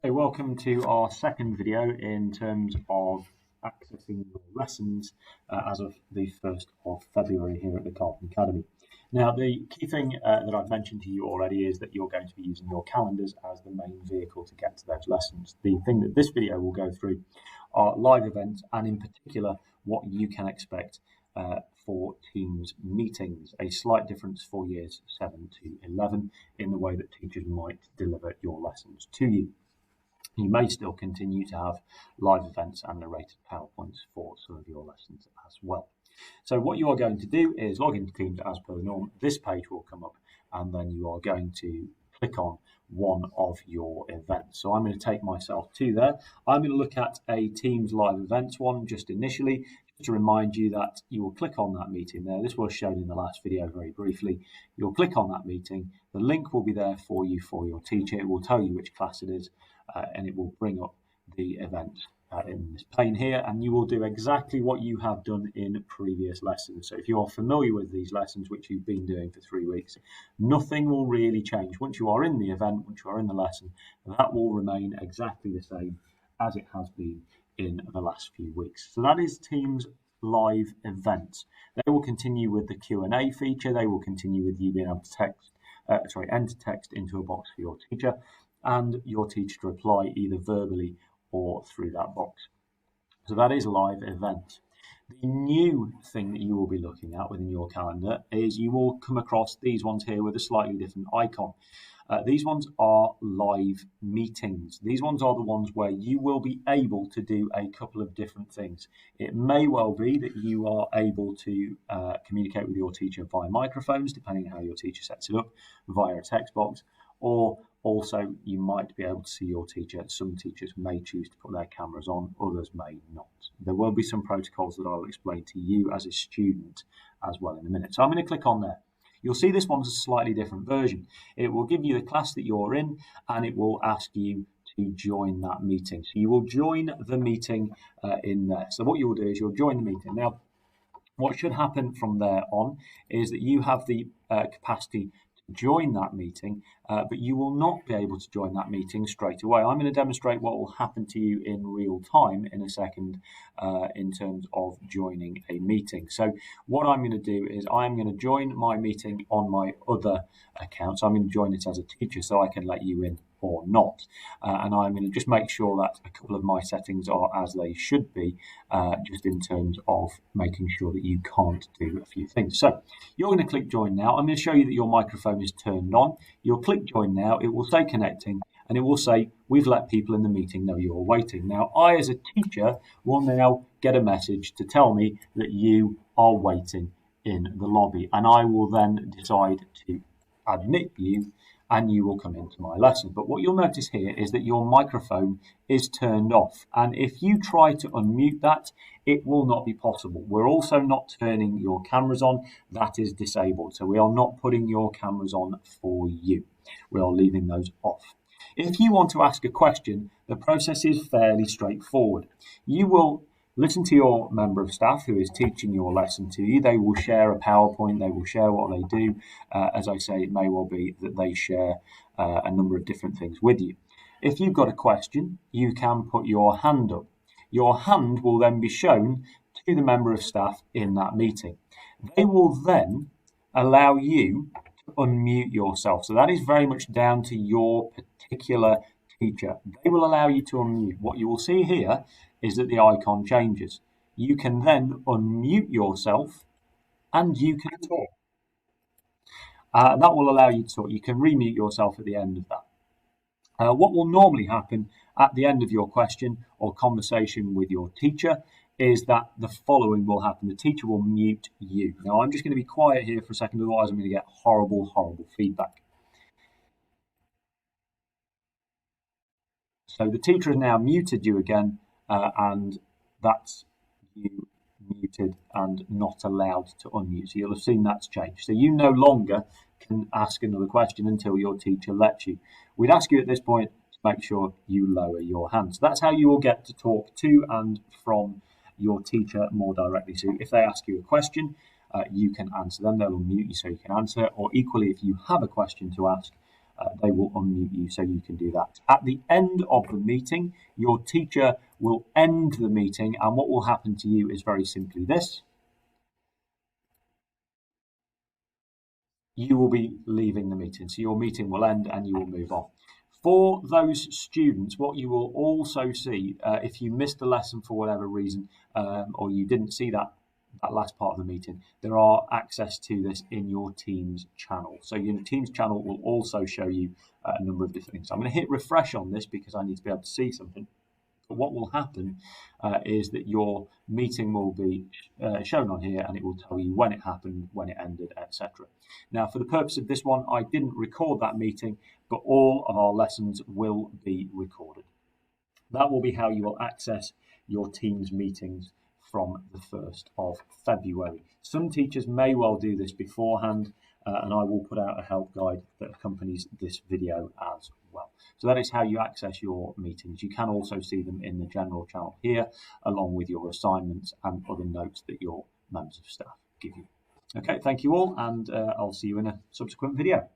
Hey, welcome to our second video in terms of accessing your lessons as of the 1st of February here at the Carlton Academy. Now, the key thing that I've mentioned to you already is that you're going to be using your calendars as the main vehicle to get to those lessons. The thing that this video will go through are live events and in particular what you can expect for Teams meetings, a slight difference for years 7 to 11 in the way that teachers might deliver your lessons to you. You may still continue to have live events and narrated PowerPoints for some of your lessons as well. So what you are going to do is log into Teams as per the norm. This page will come up and then you are going to click on one of your events. So I'm going to take myself to there. I'm going to look at a Teams live events one just initially, just to remind you that you will click on that meeting there. This was shown in the last video very briefly. You'll click on that meeting. The link will be there for you for your teacher. It will tell you which class it is. And it will bring up the event in this pane here, and you will do exactly what you have done in previous lessons. So if you are familiar with these lessons, which you've been doing for 3 weeks, nothing will really change. Once you are in the event, once you are in the lesson, that will remain exactly the same as it has been in the last few weeks. So that is Teams live events. They will continue with the Q&A feature. They will continue with you being able to enter text into a box for your teacher, and your teacher to reply either verbally or through that box. So that is live event. The new thing that you will be looking at within your calendar is you will come across these ones here with a slightly different icon. These ones are live meetings. These ones are the ones where you will be able to do a couple of different things. It may well be that you are able to communicate with your teacher via microphones, depending on how your teacher sets it up, via a text box, or also you might be able to see your teacher. Some teachers may choose to put their cameras on, others may not. There will be some protocols that I'll explain to you as a student as well in a minute. So I'm going to click on there. You'll see this one's a slightly different version. It will give you the class that you're in and it will ask you to join that meeting. So you will join the meeting in there. So what you will do is you'll join the meeting. Now, what should happen from there on is that you have the capacity to join that meeting, but you will not be able to join that meeting straight away. I'm going to demonstrate what will happen to you in real time in a second in terms of joining a meeting. So what I'm going to do is I'm going to join my meeting on my other account. So I'm going to join it as a teacher so I can let you in or not. And I'm going to just make sure that a couple of my settings are as they should be, just in terms of making sure that you can't do a few things. So you're going to click join now. I'm going to show you that your microphone is turned on. You'll click join now. It will say connecting and it will say we've let people in the meeting know you're waiting. Now I as a teacher will now get a message to tell me that you are waiting in the lobby, and I will then decide to admit you and you will come into my lesson. But what you'll notice here is that your microphone is turned off. And if you try to unmute that, it will not be possible. We're also not turning your cameras on. That is disabled. So we are not putting your cameras on for you. We are leaving those off. If you want to ask a question, the process is fairly straightforward. You will listen to your member of staff who is teaching your lesson to you. They will share a PowerPoint. They will share what they do. As I say, it may well be that they share a number of different things with you. If you've got a question, you can put your hand up. Your hand will then be shown to the member of staff in that meeting. They will then allow you to unmute yourself. So that is very much down to your particular teacher. They will allow you to unmute. What you will see here is that the icon changes. You can then unmute yourself and you can talk. That will allow you to talk. You can remute yourself at the end of that. What will normally happen at the end of your question or conversation with your teacher is that the following will happen. The teacher will mute you. Now, I'm just going to be quiet here for a second, otherwise I'm going to get horrible feedback. So the teacher has now muted you again, and that's you muted and not allowed to unmute. So you'll have seen that's changed. So you no longer can ask another question until your teacher lets you. We'd ask you at this point to make sure you lower your hand. So that's how you will get to talk to and from your teacher more directly. So if they ask you a question, you can answer them. They'll unmute you so you can answer. Or equally, if you have a question to ask, they will unmute you so you can do that. At the end of the meeting, your teacher will end the meeting, and what will happen to you is very simply this. You will be leaving the meeting. So your meeting will end and you will move on. For those students, what you will also see, if you missed a lesson for whatever reason, or you didn't see that last part of the meeting, there are access to this in your Teams channel. So your Teams channel will also show you a number of different things. I'm going to hit refresh on this because I need to be able to see something. But what will happen is that your meeting will be shown on here, and it will tell you when it happened, when it ended, etc. Now, for the purpose of this one, I didn't record that meeting, but all of our lessons will be recorded. That will be how you will access your Teams meetings from the 1st of February. Some teachers may well do this beforehand, and I will put out a help guide that accompanies this video as well. So that is how you access your meetings. You can also see them in the general channel here, along with your assignments and other notes that your members of staff give you. Okay, thank you all, and I'll see you in a subsequent video.